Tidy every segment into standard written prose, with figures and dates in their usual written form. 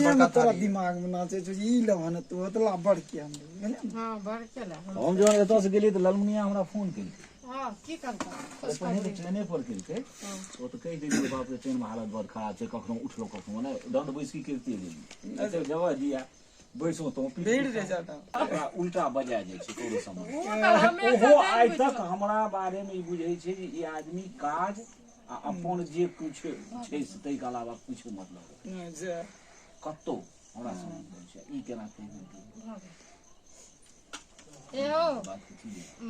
दुनिया में तोरा दिमाग में नाचे छ ई लवन तू ओतला बढ़ के हम हां बढ़ के ला हम जब एतऽ से गेली तऽ ललमुनिया हमरा फोन केलकै हां की करता पहिने तऽ ट्रेने पर केलकै ओ तऽ कहि देलियै बाप रे ट्रेन में हालत बड़ खराब छै कखनो उठलो कखनो ने दंड बैसकी करते गेली अच्छा जवा जिया बैसो तो भीड़ रे जाता उल्टा बजा जाइ छै कोनो समय ओहो आइ तक हमरा बारे में ई बुझै छै जे ई आदमी काज आ अपन जे कुछ छै से तै के अलावा कुछ मतलब अच्छा कत्तो हमरा समझ छै ई केना कहि ए हो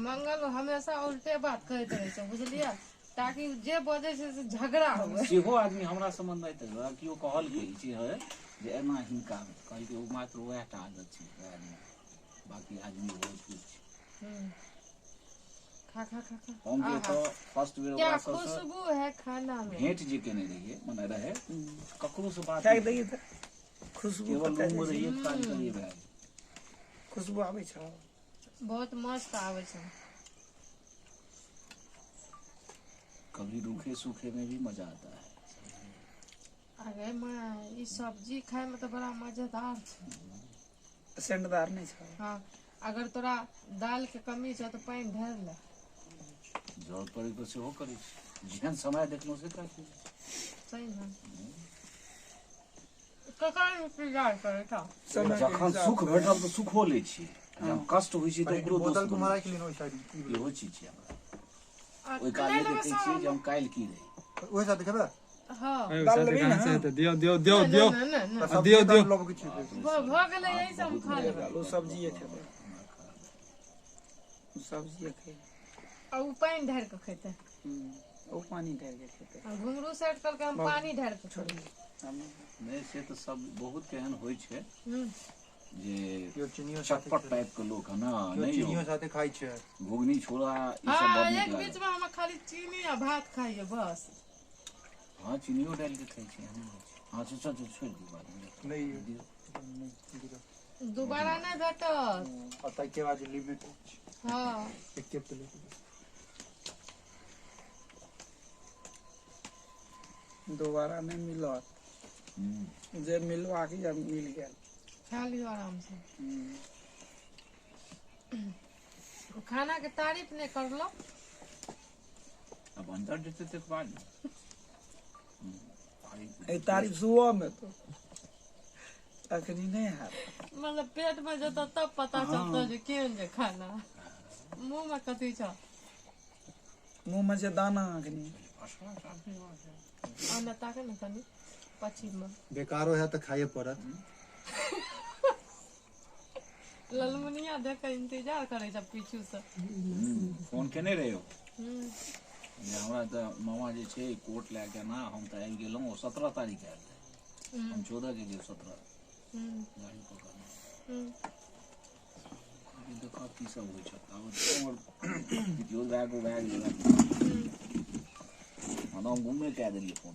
मंगल हमेशा उल्टे बात कहते रहे छै बुझलिए ताकि जे बजे छै से झगड़ा होवे सेहो आदमी हमरा संबंध में त कियो कहल के छै है जे एना हिनका कहल के ओ मात्र वएह टा आदत छै बाकी आदमी बहुत कुछ खा खा खा खा हम जे तो फर्स्ट बेर क्या खुशबू है खाना में भेंट जे केने रहिए मने रहे ककरो से बात खाइ दई त खुशबू केवल रूम में रहिए काज करिए भाई खुशबू आबै छ बहुत मस्त आवे छै कभी रूखे सूखे में भी मजा आता है अरे मां ई सब्जी खाए में तो बड़ा मजेदार छै सेंडदार नहीं छ हां अगर तोरा दाल के कमी छ तो पानी ढार ले जरूरत पड़े तो सेहो करी जेहन समय देखलो से कर सही है ककर इंतजार करे था जखन सुख भेटल तो सुखो लै छी जब कष्ट होइ छै तो ओकरो बोतल को मारा के लिए ओइ साइड इहो चीज छै हमरा ओइ काले देखै छियै जे हम काल्हि की रही ओइ साथ देखबे हां दाल लेबी ना दियो दियो दियो दियो दियो दियो लोग के छी भ गेलै यही सब हम खा लेबै लो सब्जी खेबै सब्जी खे आ उ पानी ढार के खेते ओ पानी ढार के खेते घुंगरू सेट करके हम पानी ढार के छोड़ी नहीं से तो सब बहुत केहन होइ छै जे यो चिनियो चटपट टाइप के लोग है ना नहीं चिनियो साथे खाइ छै घुगनी छोड़ा ई सब हां बड़ एक बीच में हम खाली चीनी आ भात खाइए बस हां चीनियो डाल के खाइ छै हां चल छोड़ दी बात नहीं दोबारा नहीं भेटत पता के बाद लिमिट हां एक के प्लेट दोबारा नहीं मिलत जे मिलवा के जब मिल गेल खा लियो आराम से खाना के तारीफ नहीं कर लो अब अंदर देते थे बाद ए तारीफ सुबह में तो अखनी नहीं है मतलब पेट में जता तब पता चलता जे केहन जे खाना मुंह में कथी छ मुंह में से दाना अखनी आना ताके न तनी पछी में बेकारो है तो खाए पड़त ललमुनिया देख के इंतजार करे छ पीछू से फोन केने रहे हो हमरा तो मामा जे छै कोर्ट ले के ना हम त आबि गेलौं 17 तारीख आयल हम 14 के लिए 17 गाड़ी पकड़ना देखा की सब होइ छै अब और जो बैग हम घूमे के देलिए फोन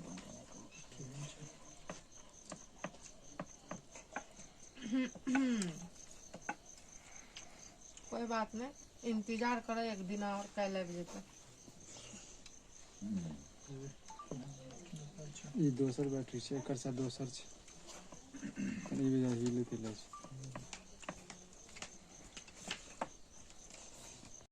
कोई बात नहीं इंतजार करे एक दिन और कल आबि जेतै ई दोसर बैटरी छै एकर सा दोसर छै कनी भी जा हिले तिले छै